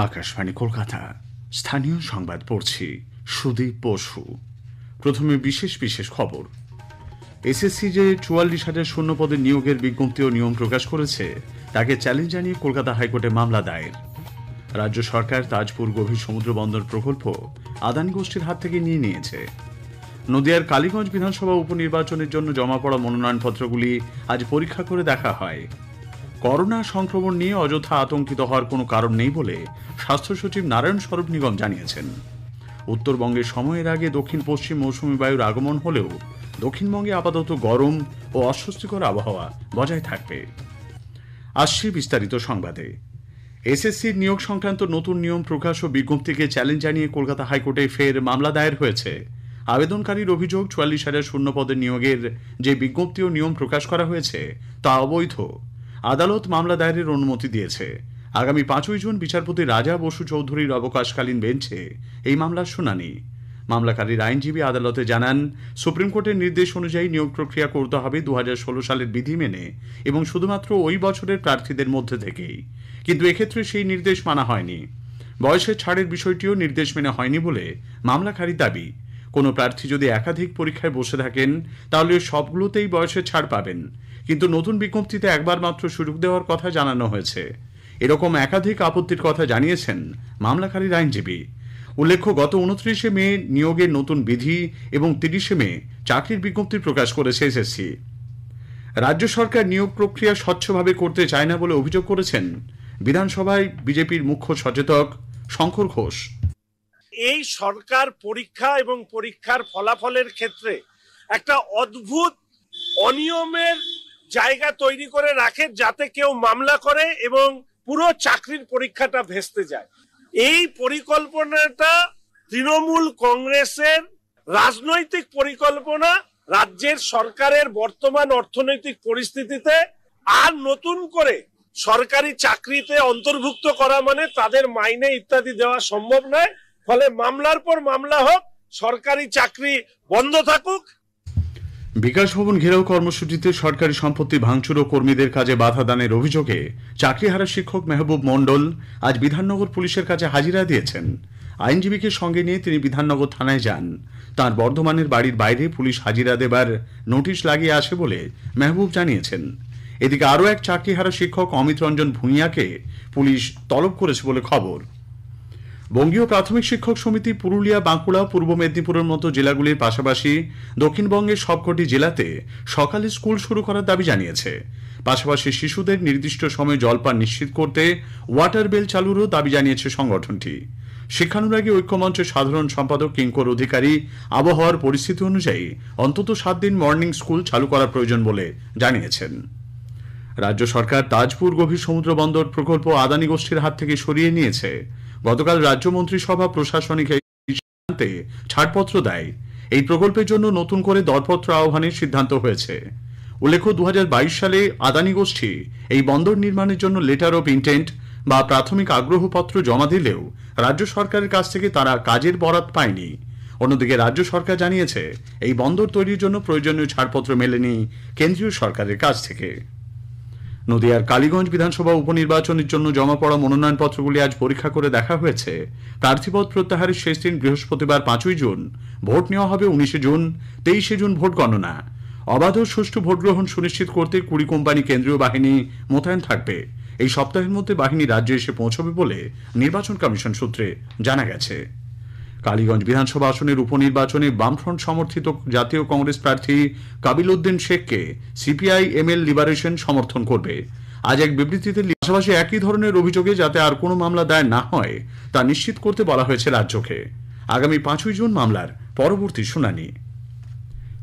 আকাশবাণী কলকাতা স্থানীয় সংবাদ পড়ছি সুদীপ বসু। প্রথমে বিশেষ বিশেষ খবর। এসএসসি যে ৪৪,০০০ শূন্যপদে নিয়োগের বিজ্ঞপ্তি ও নিয়ম প্রকাশ করেছে তাকে চ্যালেঞ্জ জানিয়ে কলকাতা হাইকোর্টে মামলা দায়ের। রাজ্য সরকার তাজপুর গভীর সমুদ্র বন্দর প্রকল্প আদানি গোষ্ঠীর হাত থেকে নিয়ে নিয়েছে। নদিয়ার কালীগঞ্জ বিধানসভা উপনির্বাচনের জন্য জমা পড়া মনোনয়নপত্রগুলি আজ পরীক্ষা করে দেখা হয়। করোনা সংক্রমণ নিয়ে অযথা আতঙ্কিত হওয়ার কোনো কারণ নেই বলে স্বাস্থ্য সচিব নারায়ণ স্বরূপ নিগম জানিয়েছেন। উত্তরবঙ্গে সময়ের আগে দক্ষিণ পশ্চিম মৌসুমী বায়ুর আগমন হলেও দক্ষিণবঙ্গে আপাতত গরম ও অস্বস্তিকর আবহাওয়া বজায় থাকবে। আসছি বিস্তারিত সংবাদে। এসএসসির নিয়োগ সংক্রান্ত নতুন নিয়ম প্রকাশ ও বিজ্ঞপ্তিকে চ্যালেঞ্জ জানিয়ে কলকাতা হাইকোর্টে ফের মামলা দায়ের হয়েছে। আবেদনকারীর অভিযোগ ৪৪,০০০ শূন্যপদে নিয়োগের যে বিজ্ঞপ্তি ও নিয়ম প্রকাশ করা হয়েছে তা অবৈধ। আদালত মামলা দায়েরের অনুমতি দিয়েছে। আগামী ৫ই জুন বিচারপতি রাজা বসু চৌধুরীর অবকাশকালীন বেঞ্চে এই মামলার শুনানি। মামলাকারীর আইনজীবী আদালতে জানান, সুপ্রিম কোর্টের নির্দেশ অনুযায়ী নিয়োগ প্রক্রিয়া করতে হবে ২০১৬ সালের বিধি মেনে এবং শুধুমাত্র ওই বছরের প্রার্থীদের মধ্যে থেকেই। কিন্তু এক্ষেত্রে সেই নির্দেশ মানা হয়নি। বয়সের ছাড়ের বিষয়টিও নির্দেশ মেনে হয়নি বলে মামলাকারীর দাবি। কোনো প্রার্থী যদি একাধিক পরীক্ষায় বসে থাকেন তাহলে সবগুলোতেই বয়সের ছাড় পাবেন, কিন্তু নতুন বিজ্ঞপ্তিতে একবার মাত্র সুযোগ দেওয়ার কথা জানানো হয়েছে। এরকম একাধিক আপত্তির কথা জানিয়েছেন মামলাকারীর আইনজীবী। উল্লেখ্য, গত ২৯শে মে নিয়োগের নতুন বিধি এবং ৩০শে মে চাকরির বিজ্ঞপ্তি প্রকাশ করেছে এসএসসি। রাজ্য সরকার নিয়োগ প্রক্রিয়া স্বচ্ছভাবে করতে চায় না বলে অভিযোগ করেছেন বিধানসভায় বিজেপির মুখ্য সচেতক শঙ্কর ঘোষ। এই সরকার পরীক্ষা এবং পরীক্ষার ফলাফলের ক্ষেত্রে একটা অদ্ভুত অনিয়মের জায়গা তৈরি করে রাখে, যাতে কেউ মামলা করে এবং পুরো চাকরির পরীক্ষাটা ভেস্তে যায়। এই পরিকল্পনাটা তৃণমূল কংগ্রেসের রাজনৈতিক পরিকল্পনা। রাজ্যের সরকারের বর্তমান অর্থনৈতিক পরিস্থিতিতে আর নতুন করে সরকারি চাকরিতে অন্তর্ভুক্ত করা মানে তাদের মাইনে ইত্যাদি দেওয়া সম্ভব নয়। ফলে মামলার পর মামলা হোক, সরকারি চাকরি বন্ধ থাকুক। বিকাশ ভবন ঘেরাও কর্মসূচিতে সরকারি সম্পত্তি ভাঙচুর ও কর্মীদের কাজে বাধা দানের অভিযোগে চাকরিহারা শিক্ষক মেহবুব মণ্ডল আজ বিধাননগর পুলিশের কাছে হাজিরা দিয়েছেন। আইনজীবীকে সঙ্গে নিয়ে তিনি বিধাননগর থানায় যান। তাঁর বর্ধমানের বাড়ির বাইরে পুলিশ হাজিরা দেবার নোটিশ লাগিয়ে আসে বলে মেহবুব জানিয়েছেন। এদিকে আরও এক চাকরিহারা শিক্ষক অমিত রঞ্জন ভূঁইয়াকে পুলিশ তলব করেছে বলে খবর। বঙ্গীয় প্রাথমিক শিক্ষক সমিতি পুরুলিয়া, বাঁকুড়া, পূর্ব মেদিনীপুরের মতো জেলাগুলির পাশাপাশি দক্ষিণবঙ্গের সবকটি জেলাতে সকালে স্কুল শুরু করার দাবি জানিয়েছে। পাশাপাশি শিশুদের নির্দিষ্ট সময়ে জলপান নিশ্চিত করতে ওয়াটার বেল চালুরও দাবি জানিয়েছে সংগঠনটি। শিক্ষানুরাগী ঐক্যমঞ্চের সাধারণ সম্পাদক কিঙ্কর অধিকারী আবহাওয়ার পরিস্থিতি অনুযায়ী অন্তত ৭ দিন মর্নিং স্কুল চালু করা প্রয়োজন বলে জানিয়েছেন। রাজ্য সরকার তাজপুর গভীর সমুদ্র বন্দর প্রকল্প আদানি গোষ্ঠীর হাত থেকে সরিয়ে নিয়েছে। গতকাল রাজ্য মন্ত্রিসভা প্রশাসনিক সিদ্ধান্তে ছাড়পত্র দেয়। এই প্রকল্পের জন্য নতুন করে দরপত্র আহ্বানের সিদ্ধান্ত হয়েছে। উল্লেখ্য, ২০২২ সালে আদানি গোষ্ঠী এই বন্দর নির্মাণের জন্য লেটার অফ ইন্টেন্ট বা প্রাথমিক আগ্রহপত্র জমা দিলেও রাজ্য সরকারের কাছ থেকে তারা কাজের বরাত পায়নি। অন্যদিকে রাজ্য সরকার জানিয়েছে এই বন্দর তৈরির জন্য প্রয়োজনীয় ছাড়পত্র মেলেনি কেন্দ্রীয় সরকারের কাছ থেকে। নদিয়ার কালীগঞ্জ বিধানসভা উপনির্বাচনের জন্য জমা পড়া মনোনয়নপত্রগুলি আজ পরীক্ষা করে দেখা হয়েছে। প্রার্থীপদ প্রত্যাহারের শেষ দিন বৃহস্পতিবার ৫ই জুন। ভোট নেওয়া হবে ১৯শে জুন। ২৩শে জুন ভোট গণনা। অবাধ ও সুষ্ঠু ভোট গ্রহণ সুনিশ্চিত করতে ২০ কোম্পানি কেন্দ্রীয় বাহিনী মোতায়েন থাকবে। এই সপ্তাহের মধ্যে বাহিনী রাজ্যে এসে পৌঁছবে বলে নির্বাচন কমিশন সূত্রে জানা গেছে। কালীগঞ্জ বিধানসভা আসনের উপনির্বাচনে বামফ্রন্ট সমর্থিত জাতীয় কংগ্রেস প্রার্থী কাবিল উদ্দিন শেখকে সিপিআই এমএল লিবারেশন সমর্থন করবে। আজ এক বিবৃতিতে পাশাপাশি একই ধরনের অভিযোগে যাতে আর কোনো মামলা দায়ের না হয় তা নিশ্চিত করতে বলা হয়েছে রাজ্যকে। আগামী ৫ই জুন মামলার পরবর্তী শুনানি।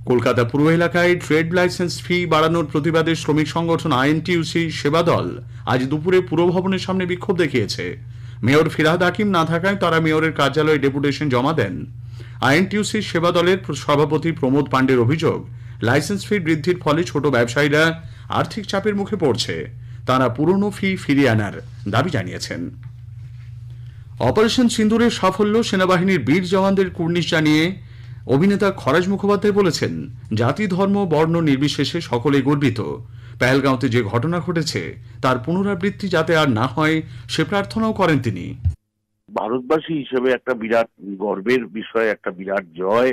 কলকাতা পুর এলাকায় ট্রেড লাইসেন্স ফি বাড়ানোর প্রতিবাদে শ্রমিক সংগঠন আইএনটিইউসি সেবা দল আজ দুপুরে পুরভবনের সামনে বিক্ষোভ দেখিয়েছে। মেয়র ফিরহাদ হাকিম না থাকায় তারা মেয়রের কার্যালয়ে ডেপুটেশন জমা দেন। আইএনটিইউসি সেবা দলের সভাপতি প্রমোদ পাণ্ডের অভিযোগ, লাইসেন্স ফি বৃদ্ধির ফলে ছোট ব্যবসায়ীরা আর্থিক চাপের মুখে পড়ছে। তারা পুরনো ফি ফিরিয়ে আনার দাবি জানিয়েছেন। অপারেশন সিন্দুরের সাফল্য সেনাবাহিনীর বীর জওয়ানদের কুর্নিশ জানিয়ে অভিনেতা খরাজ মুখোপাধ্যায় বলেছেন, জাতি, ধর্ম, বর্ণ নির্বিশেষে সকলেই গর্বিত। পেহেলগাঁওতে যে ঘটনা ঘটেছে তার পুনরাবৃত্তি যাতে আর না হয় সে প্রার্থনাও করেন তিনি। ভারতবাসী হিসেবে একটা বিরাট গর্বের বিষয়, একটা বিরাট জয়।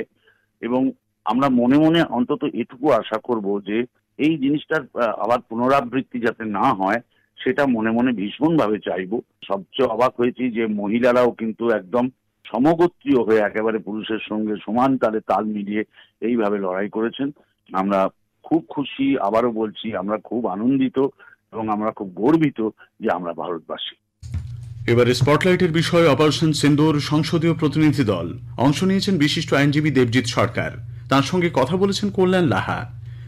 এবং আমরা মনে মনে অন্তত এটুকু আশা করব যে এই জিনিসটার আবার পুনরাবৃত্তি যাতে না হয়, সেটা মনে মনে ভীষণভাবে চাইবো। সবচেয়ে অবাক হয়েছি যে মহিলারাও কিন্তু একদম সমগোত্রীয় হয়ে একেবারে পুরুষের সঙ্গে সমান তালে তাল মিলিয়ে এইভাবে লড়াই করেছেন। আমরা খুব খুশি, আবারও বলছি আমরা খুব আনন্দিত এবং আমরা খুব গর্বিত যে আমরা ভারতবাসী। এবারে স্পটলাইটের বিষয়ে অপারেশন সিন্দুর সংসদীয় প্রতিনিধি দল অংশ নিয়েছেন বিশিষ্ট আইনজীবী দেবজিৎ সরকার। তার সঙ্গে কথা বলেছেন কল্যাণ লাহা।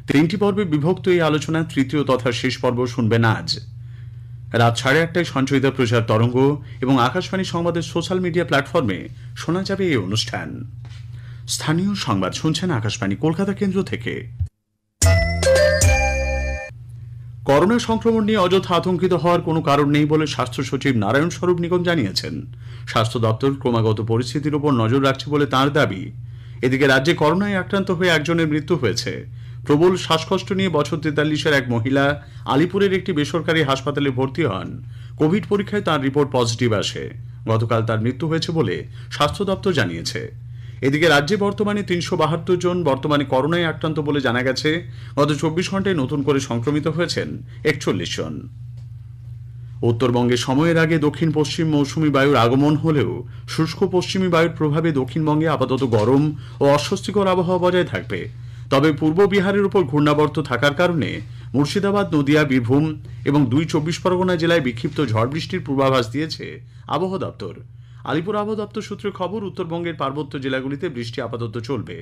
3টি পর্বে বিভক্ত এই আলোচনা তৃতীয় তথা শেষ পর্ব শুনবেন আজ রাত 8:30টায় সঞ্চয়িতা প্রচার তরঙ্গ এবং আকাশবাণী সংবাদের সোশ্যাল মিডিয়া প্ল্যাটফর্মে শোনা যাবে এই অনুষ্ঠান। স্থানীয় সংবাদ শুনছেন আকাশবাণী কলকাতা কেন্দ্র থেকে। করোনা সংক্রমণ নিয়ে অযথা আতঙ্কিত হওয়ার কোনো কারণ নেই বলে স্বাস্থ্য সচিব নারায়ণ স্বরূপ নিগম জানিয়েছেন। স্বাস্থ্য দপ্তর ক্রমাগত পরিস্থিতির উপর নজর রাখছে বলে তাঁর দাবি। এদিকে রাজ্যে করোনায় আক্রান্ত হয়ে একজনের মৃত্যু হয়েছে। প্রবল শ্বাসকষ্ট নিয়ে বছর 43-এর এক মহিলা আলিপুরের একটি বেসরকারি হাসপাতালে ভর্তি হন। কোভিড পরীক্ষায় তাঁর রিপোর্ট পজিটিভ আসে। গতকাল তার মৃত্যু হয়েছে বলে স্বাস্থ্য দপ্তর জানিয়েছে। এদিকে রাজ্যে বর্তমানে 372 জন বর্তমানে করোনায় আক্রান্ত বলে জানা গেছে। গত 24 ঘন্টায় নতুন করে সংক্রমিত হয়েছেন 41 জন। উত্তরবঙ্গে সময়ের আগে দক্ষিণ পশ্চিম মৌসুমী বায়ুর আগমন হলেও শুষ্ক পশ্চিমী বায়ুর প্রভাবে দক্ষিণবঙ্গে আপাতত গরম ও অস্বস্তিকর আবহাওয়া বজায় থাকবে। তবে পূর্ব বিহারের উপর ঘূর্ণাবর্ত থাকার কারণে মুর্শিদাবাদ, নদিয়া, বীরভূম এবং 2 চব্বিশ পরগনা জেলায় বিক্ষিপ্ত ঝড় বৃষ্টির পূর্বাভাস দিয়েছে আবহাওয়া দপ্তর। আলিপুর আবহাওয়া দপ্তর সূত্রে খবর, উত্তরবঙ্গের পার্বত্য জেলাগুলিতে বৃষ্টি আপাতত চলবে।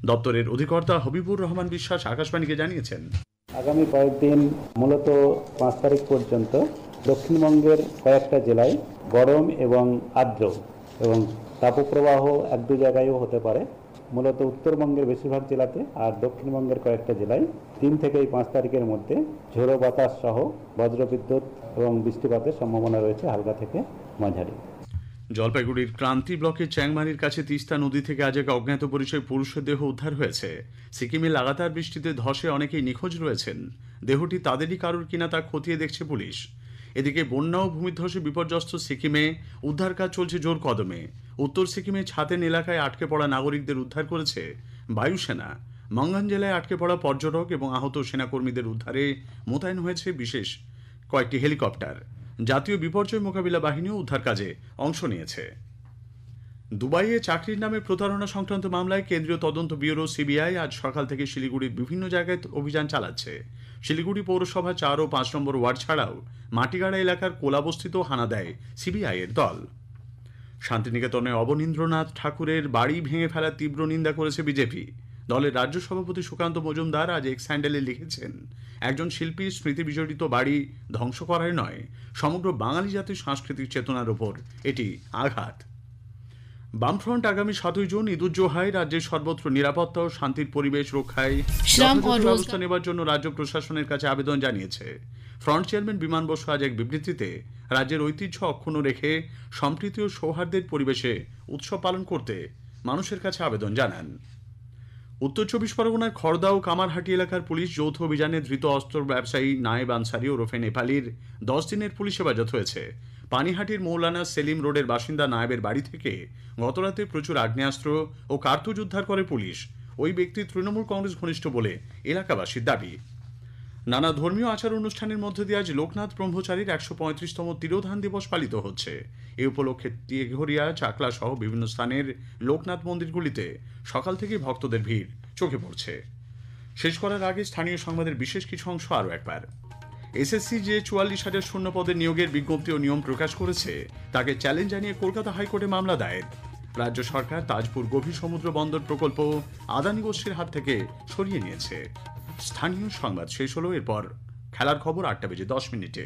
দপ্তরের অধিকর্তা হবিবুর রহমান বিশ্বাস আকাশবাণীকে জানিয়েছেন, আগামী কয়েকদিন মূলত 5 তারিখ পর্যন্ত দক্ষিণবঙ্গের কয়েকটা জেলায় গরম এবং আর্দ্র এবং তাপপ্রবাহ 1-2 জায়গায়ও হতে পারে। মূলত উত্তরবঙ্গের বেশিরভাগ জেলাতে আর দক্ষিণবঙ্গের কয়েকটা জেলায় 3 থেকে 5 তারিখের মধ্যে ঝোড়ো বাতাস সহ বজ্রবিদ্যুৎ এবং বৃষ্টিপাতের সম্ভাবনা রয়েছে হালকা থেকে মাঝারি। জলপাইগুড়ির ক্রান্তি ব্লকের চ্যাংমারির কাছে তিস্তা নদী থেকে আজ এক অজ্ঞাত পরিচয় পুরুষের দেহ উদ্ধার হয়েছে। সিকিমে লাগাতার বৃষ্টিতে ধসে অনেকেই নিখোঁজ রয়েছেন। দেহটি তাদেরই কারোর কিনা তা খতিয়ে দেখছে পুলিশ। এদিকে বন্যা ও ভূমিধসে বিপর্যস্ত সিকিমে উদ্ধার কাজ চলছে জোর কদমে। উত্তর সিকিমে ছাতেন এলাকায় আটকে পড়া নাগরিকদের উদ্ধার করেছে বায়ুসেনা। মঙ্গন জেলায় আটকে পড়া পর্যটক এবং আহত সেনাকর্মীদের উদ্ধারে মোতায়েন হয়েছে বিশেষ কয়েকটি হেলিকপ্টার। জাতীয় বিপর্যয় মোকাবিলা বাহিনীও উদ্ধার কাজে অংশ নিয়েছে। দুবাইয়ে চাকরির নামে প্রতারণা সংক্রান্ত মামলায় কেন্দ্রীয় তদন্ত ব্যুরো সিবিআই আজ সকাল থেকে শিলিগুড়ির বিভিন্ন জায়গায় অভিযান চালাচ্ছে। শিলিগুড়ি পৌরসভা 4 ও 5 নম্বর ওয়ার্ড ছাড়াও মাটিগাড়া এলাকার কোলাবস্তিতেও হানা দেয় সিবিআই এর দল। শান্তিনিকেতনে অবনীন্দ্রনাথ ঠাকুরের বাড়ি ভেঙে ফেলার তীব্র নিন্দা করেছে বিজেপি। দলের রাজ্য সভাপতি সুকান্ত মজুমদার আজ এক্স হ্যান্ডেলে লিখেছেন, একজন শিল্পীর স্মৃতি বিজড়িত বাড়ি ধ্বংস করাই নয়, সমগ্র বাঙালি জাতির সাংস্কৃতিক চেতনার ওপর এটি আঘাত। বামফ্রন্ট আগামী 7 জুন ঈদুজ্জোহায় রাজ্যের সর্বত্র নিরাপত্তা ও শান্তির পরিবেশ রক্ষায় ব্যবস্থা নেবার জন্য রাজ্য প্রশাসনের কাছে আবেদন জানিয়েছে। ফ্রন্ট চেয়ারম্যান বিমান বসু আজ এক বিবৃতিতে রাজ্যের ঐতিহ্য অক্ষুণ্ণ রেখে সম্প্রীতি ও সৌহার্দ্যের পরিবেশে উৎসব পালন করতে মানুষের কাছে আবেদন জানান। উত্তর 24 পরগনার খড়দা ও কামারহাটি এলাকার পুলিশ যৌথ অভিযানে ধৃত অস্ত্র ব্যবসায়ী নায়েব আনসারি ওরফে নেপালির 10 দিনের পুলিশ হেফাজত হয়েছে। পানিহাটির মৌলানা সেলিম রোডের বাসিন্দা নায়েবের বাড়ি থেকে গতরাতে প্রচুর আগ্নেয়াস্ত্র ও কার্তুজ উদ্ধার করে পুলিশ। ওই ব্যক্তি তৃণমূল কংগ্রেস ঘনিষ্ঠ বলে এলাকাবাসীর দাবি। নানা ধর্মীয় আচার অনুষ্ঠানের মধ্যে দিয়ে আজ লোকনাথ ব্রহ্মচারীর 135তম তিরোধান দিবস পালিত হচ্ছে। এ উপলক্ষে টিয়েঘরিয়া, চাকলা সহ বিভিন্ন স্থানের লোকনাথ মন্দিরগুলিতে সকাল থেকেই ভক্তদের ভিড় চোখে পড়ছে। শেষ করার আগে স্থানীয় সংবাদের বিশেষ কিছু অংশ আরও একবার। এসএসসি যে 44,000 শূন্য পদে নিয়োগের বিজ্ঞপ্তি ও নিয়ম প্রকাশ করেছে তাকে চ্যালেঞ্জ জানিয়ে কলকাতা হাইকোর্টে মামলা দায়ের। রাজ্য সরকার তাজপুর গভীর সমুদ্র বন্দর প্রকল্প আদানি গোষ্ঠীর হাত থেকে সরিয়ে নিয়েছে। স্থানীয় সংবাদ শেষ হলো। এরপর খেলার খবর 8টা বেজে 10 মিনিটে।